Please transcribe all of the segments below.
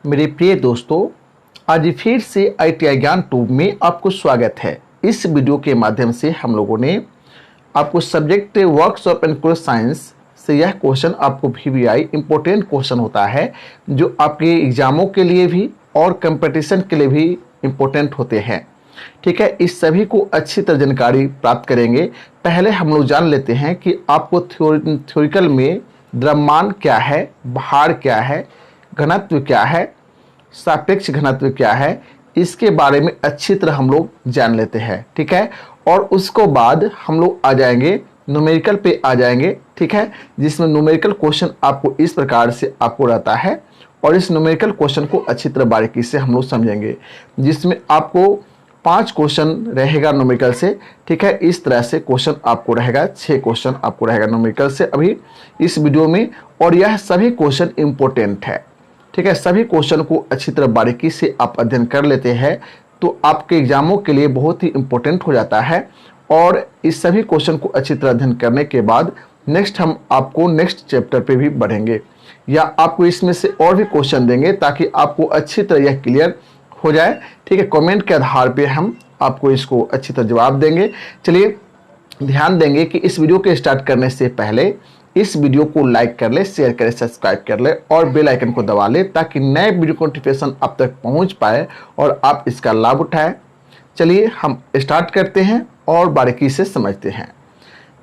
मेरे प्रिय दोस्तों, आज फिर से ITI ज्ञान ट्यूब में आपको स्वागत है। इस वीडियो के माध्यम से हम लोगों ने आपको subject workshop and close science से यह क्वेश्चन आपको VVI इम्पोर्टेंट क्वेश्चन होता है जो आपके एग्जामों के लिए भी और कंपटीशन के लिए भी इम्पोर्टेंट होते हैं। ठीक है, इस सभी को अच्छी तरह जानकारी प्राप्त करेंगे। पहले हम लोग जान लेते हैं कि आपको थ्योरिकल में द्रव्यमान क्या है, भार क्या है, घनत्व क्या है, सापेक्ष घनत्व क्या है, इसके बारे में अच्छी तरह हम लोग जान लेते हैं। ठीक है, और उसको बाद हम लोग आ जाएंगे न्यूमेरिकल पे आ जाएंगे। ठीक है, जिसमें न्यूमेरिकल क्वेश्चन आपको इस प्रकार से आपको रहता है और इस न्यूमेरिकल क्वेश्चन को अच्छी तरह बारीकी से हम लोग समझेंगे, जिसमें आपको 5 क्वेश्चन रहेगा न्यूमेरिकल से। ठीक है, इस तरह से क्वेश्चन आपको रहेगा, 6 क्वेश्चन आपको रहेगा न्यूमेरिकल से अभी इस वीडियो में, और यह सभी क्वेश्चन इंपॉर्टेंट है। ठीक है, सभी क्वेश्चन को अच्छी तरह बारीकी से आप अध्ययन कर लेते हैं तो आपके एग्जामों के लिए बहुत ही इंपॉर्टेंट हो जाता है। और इस सभी क्वेश्चन को अच्छी तरह अध्ययन करने के बाद नेक्स्ट हम आपको नेक्स्ट चैप्टर पे भी बढ़ेंगे या आपको इसमें से और भी क्वेश्चन देंगे ताकि आपको अच्छी तरह यह क्लियर हो जाए। ठीक है, कमेंट के आधार पे हम आपको इसको अच्छी तरह जवाब देंगे। चलिए ध्यान देंगे कि इस वीडियो के स्टार्ट करने से पहले इस वीडियो को लाइक कर ले, शेयर करें, सब्सक्राइब कर ले और बेल आइकन को दबा ले ताकि नए वीडियो नोटिफिकेशन आप तक पहुंच पाए और आप इसका लाभ उठाएं। चलिए हम स्टार्ट करते हैं और बारीकी से समझते हैं।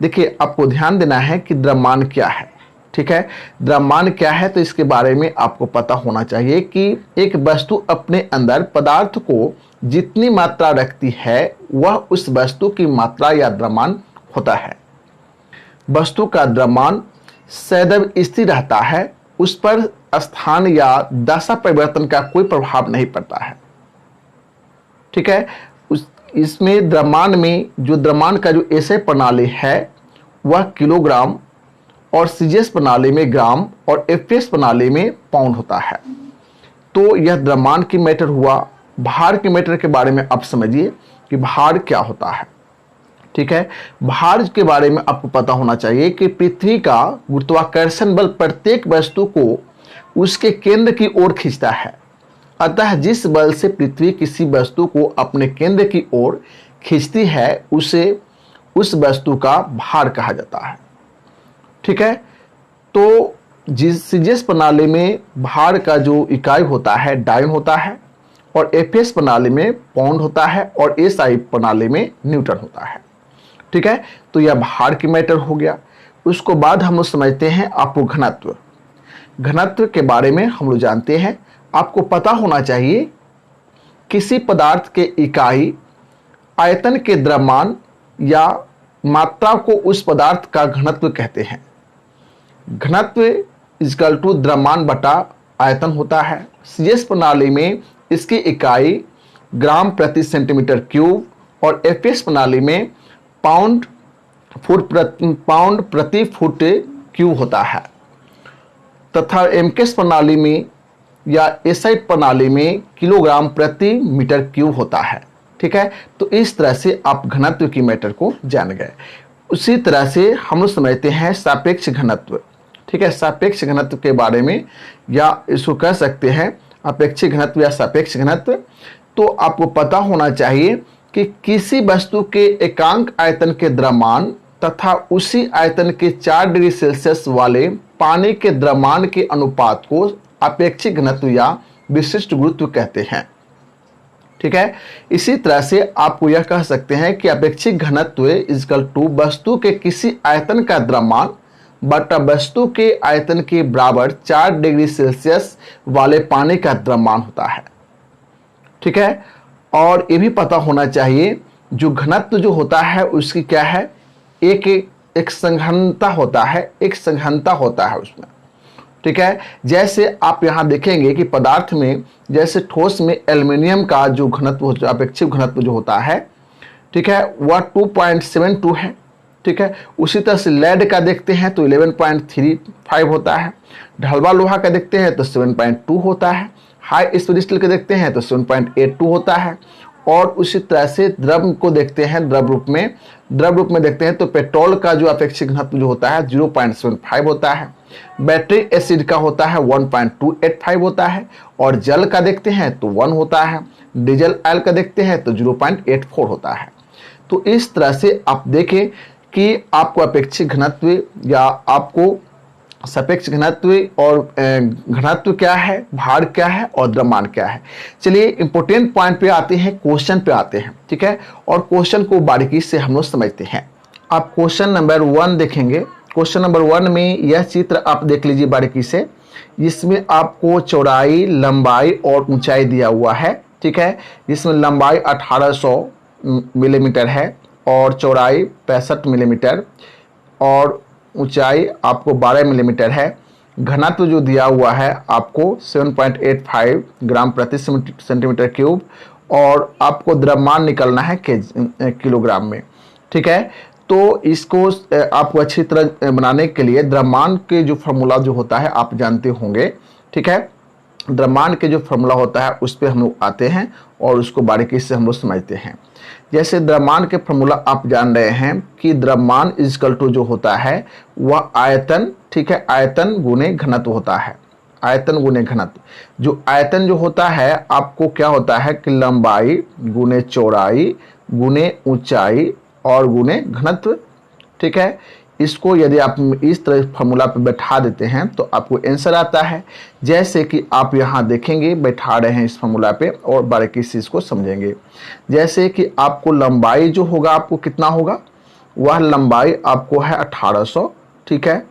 देखिए, आपको ध्यान देना है कि द्रव्यमान क्या है। ठीक है, द्रव्यमान क्या है तो इसके बारे में आपको पता होना चाहिए कि एक वस्तु अपने अंदर पदार्थ को जितनी मात्रा रखती है वह उस वस्तु की मात्रा या द्रव्यमान होता है। वस्तु का द्रव्यमान सदैव स्थिर रहता है, उस पर स्थान या दशा परिवर्तन का कोई प्रभाव नहीं पड़ता है। ठीक है, इसमें द्रव्यमान में जो द्रव्यमान का जो SI प्रणाली है वह किलोग्राम और CGS प्रणाली में ग्राम और FPS प्रणाली में पाउंड होता है। तो यह द्रव्यमान की मैटर हुआ। भार के मैटर के बारे में आप समझिए कि भार क्या होता है। ठीक है, भार के बारे में आपको पता होना चाहिए कि पृथ्वी का गुरुत्वाकर्षण बल प्रत्येक वस्तु को उसके केंद्र की ओर खींचता है। अतः जिस बल से पृथ्वी किसी वस्तु को अपने केंद्र की ओर खींचती है उसे उस वस्तु का भार कहा जाता है। ठीक है, तो CGS प्रणाली में भार का जो इकाई होता है डायन होता है और FPS प्रणाली में पाउंड होता है और SI प्रणाली में न्यूटन होता है। ठीक है, तो यह भार की मैटर हो गया। उसको बाद हम लोग समझते हैं आपको घनत्व। घनत्व के बारे में हम लोग जानते हैं। आपको पता होना चाहिए किसी पदार्थ के इकाई आयतन के द्रव्यमान या मात्रा को उस पदार्थ का घनत्व कहते हैं। घनत्व इक्वल टू द्रव्यमान बटा आयतन होता है। CGS प्रणाली में इसकी इकाई ग्राम प्रति सेंटीमीटर क्यूब और FPS प्रणाली में पाउंड प्रति फुट क्यूब होता है तथा MKS प्रणाली में या SI प्रणाली में किलोग्राम प्रति मीटर क्यूब होता है। ठीक है, तो इस तरह से आप घनत्व की मैटर को जान गए। उसी तरह से हम लोग समझते हैं सापेक्ष घनत्व। ठीक है, सापेक्ष घनत्व के बारे में या इसको कह सकते हैं अपेक्षिक घनत्व या सापेक्ष घनत्व। तो आपको पता होना चाहिए कि किसी वस्तु के एकांक आयतन के द्रव्यमान तथा उसी आयतन के 4 डिग्री सेल्सियस वाले पानी के द्रव्यमान के अनुपात को अपेक्षिक घनत्व या विशिष्ट गुरुत्व कहते हैं। ठीक है, इसी तरह से आपको यह कह सकते हैं कि अपेक्षिक घनत्व इक्वल टू वस्तु के किसी आयतन का द्रव्यमान बटा वस्तु के आयतन के बराबर 4 डिग्री सेल्सियस वाले पानी का द्रव्यमान होता है। ठीक है, और ये भी पता होना चाहिए जो घनत्व जो होता है उसकी क्या है, एक संघनता होता है, एक संघनता होता है उसमें। ठीक है, जैसे आप यहाँ देखेंगे कि पदार्थ में जैसे ठोस में एल्युमिनियम का जो घनत्व अपेक्षित घनत्व जो होता है, ठीक है, वह 2.72 है। ठीक है, उसी तरह से लेड का देखते हैं तो 11.35 होता है। ढलवा लोहा का देखते हैं तो 7.2 होता है। हाई स्पीड स्टील के देखते हैं तो 7.82 होता है। और उसी तरह से द्रव को देखते हैं, द्रव रूप में देखते हैं तो पेट्रोल का जो अपेक्षित घनत्व जो होता है 0.75 होता है। बैटरी एसिड का होता है 1.285 होता है, और जल का देखते हैं तो 1 होता है, डीजल ऑयल का देखते हैं तो 0.84 होता है। तो इस तरह से आप देखें कि आपको अपेक्षित घनत्व या आपको सापेक्ष घनत्व और घनत्व क्या है, भार क्या है और द्रव्यमान क्या है। चलिए इंपॉर्टेंट पॉइंट पे आते हैं, क्वेश्चन पे आते हैं, ठीक है, और क्वेश्चन को बारीकी से हम लोग समझते हैं। आप क्वेश्चन नंबर 1 देखेंगे। क्वेश्चन नंबर 1 में यह चित्र आप देख लीजिए बारीकी से। इसमें आपको चौड़ाई, लंबाई और ऊंचाई दिया हुआ है, ठीक है। इसमें लंबाई 1800 मिलीमीटर है और चौड़ाई 65 मिलीमीटर और ऊंचाई आपको 12 मिलीमीटर है। घनत्व जो दिया हुआ है आपको 7.85 ग्राम प्रति सेंटीमीटर क्यूब, और आपको द्रव्यमान निकलना है किलोग्राम में, ठीक है। तो इसको आपको अच्छी तरह बनाने के लिए द्रव्यमान के जो फार्मूला जो होता है आप जानते होंगे, ठीक है। द्रव्यमान के जो फार्मूला होता है उस पर हम लोग आते हैं और उसको बारीकी से हम लोग समझते हैं। जैसे द्रव्यमान के फार्मूला आप जान रहे हैं कि द्रव्यमान इक्वल टू जो होता है वह आयतन, ठीक है, आयतन गुने घनत्व होता है। आयतन गुने घनत्व, जो आयतन जो होता है आपको क्या होता है कि लंबाई गुने चौड़ाई गुने ऊंचाई और गुने घनत्व, ठीक है। इसको यदि आप इस तरह फार्मूला पे बैठा देते हैं तो आपको आंसर आता है। जैसे कि आप यहाँ देखेंगे, बैठा रहे हैं इस फार्मूला पे और बारीकी से इसको समझेंगे। जैसे कि आपको लंबाई जो होगा आपको कितना होगा, वह लंबाई आपको है 1800, ठीक है।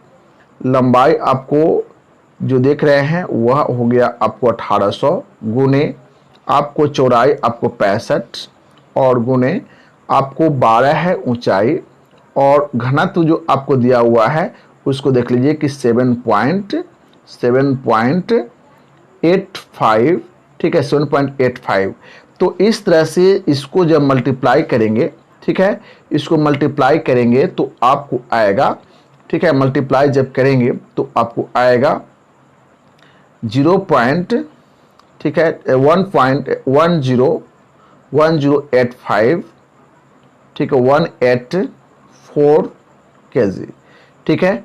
लंबाई आपको जो देख रहे हैं वह हो गया आपको 1800 गुने आपको चौड़ाई आपको 65 और गुने आपको 12 है ऊंचाई, और घनत्व जो आपको दिया हुआ है उसको देख लीजिए कि 7.85, ठीक है, 7.85। तो इस तरह से इसको जब मल्टीप्लाई करेंगे, ठीक है, इसको मल्टीप्लाई करेंगे तो आपको आएगा, ठीक है, मल्टीप्लाई जब करेंगे तो आपको आएगा 0. ठीक है, 1.1085, ठीक है, 184 kg, ठीक है।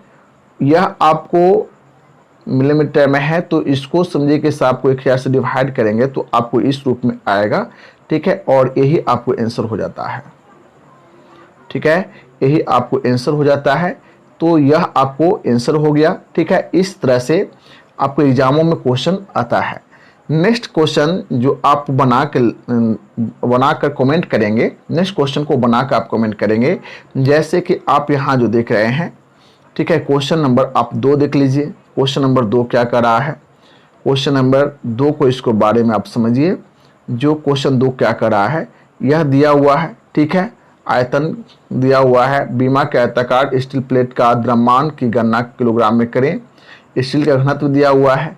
यह आपको मिलीमीटर में है, तो इसको समझिए कि आपको 1000 से डिवाइड करेंगे तो आपको इस रूप में आएगा, ठीक है, और यही आपको आंसर हो जाता है, ठीक है, यही आपको आंसर हो जाता है। तो यह आपको आंसर हो गया, ठीक है। इस तरह से आपको एग्जामों में क्वेश्चन आता है। नेक्स्ट क्वेश्चन जो आप बनाकर कमेंट करेंगे, नेक्स्ट क्वेश्चन को बनाकर आप कमेंट करेंगे। जैसे कि आप यहाँ जो देख रहे हैं, ठीक है, क्वेश्चन नंबर आप 2 देख लीजिए। क्वेश्चन नंबर 2 क्या कर रहा है, क्वेश्चन नंबर 2 को इसको बारे में आप समझिए। जो क्वेश्चन 2 क्या कर रहा है, यह दिया हुआ है, ठीक है, आयतन दिया हुआ है। बीमा के आयताकार स्टील प्लेट का द्रव्यमान की गणना किलोग्राम में करें। स्टील का घनत्व दिया हुआ है,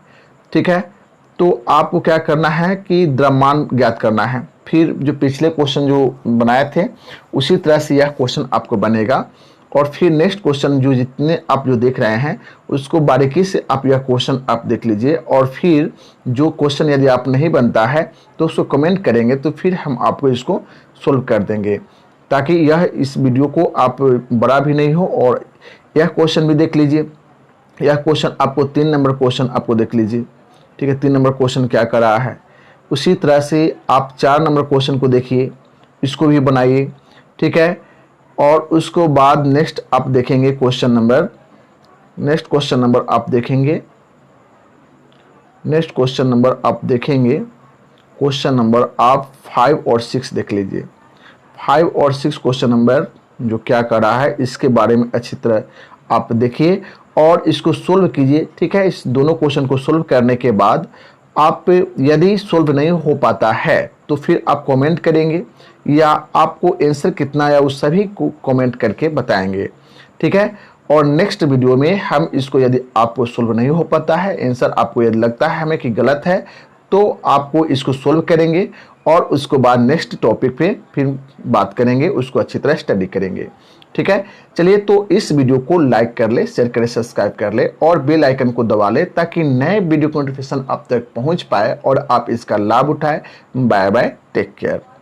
ठीक है। तो आपको क्या करना है कि द्रव्यमान ज्ञात करना है। फिर जो पिछले क्वेश्चन जो बनाए थे उसी तरह से यह क्वेश्चन आपको बनेगा, और फिर नेक्स्ट क्वेश्चन जो जितने आप जो देख रहे हैं उसको बारीकी से आप यह क्वेश्चन आप देख लीजिए, और फिर जो क्वेश्चन यदि आप नहीं बनता है तो उसको कमेंट करेंगे, तो फिर हम आपको इसको सोल्व कर देंगे, ताकि यह इस वीडियो को आप बड़ा भी नहीं हो। और यह क्वेश्चन भी देख लीजिए। यह क्वेश्चन आपको 3 नंबर क्वेश्चन आपको देख लीजिए, ठीक है। 3 नंबर क्वेश्चन क्या कर रहा है, उसी तरह से आप 4 नंबर क्वेश्चन को देखिए, इसको भी बनाइए, ठीक है। और उसको बाद नेक्स्ट आप देखेंगे क्वेश्चन नंबर आप देखेंगे, नेक्स्ट क्वेश्चन नंबर आप देखेंगे, क्वेश्चन नंबर आप 5 और 6 देख लीजिए। 5 और 6 क्वेश्चन नंबर जो क्या कर रहा है इसके बारे में अच्छी तरह आप देखिए और इसको सोल्व कीजिए, ठीक है। इस दोनों क्वेश्चन को सोल्व करने के बाद आप यदि सोल्व नहीं हो पाता है तो फिर आप कमेंट करेंगे, या आपको आंसर कितना आया उस सभी को कमेंट करके बताएंगे, ठीक है। और नेक्स्ट वीडियो में हम इसको, यदि आपको सोल्व नहीं हो पाता है, आंसर आपको यदि लगता है हमें कि गलत है, तो आपको इसको सोल्व करेंगे और उसको बाद नेक्स्ट टॉपिक पे फिर बात करेंगे, उसको अच्छी तरह स्टडी करेंगे, ठीक है। चलिए, तो इस वीडियो को लाइक कर ले, शेयर करे, सब्सक्राइब कर ले और बेल आइकन को दबा ले, ताकि नए वीडियो नोटिफिकेशन आप तक पहुंच पाए और आप इसका लाभ उठाएं। Bye bye, take care.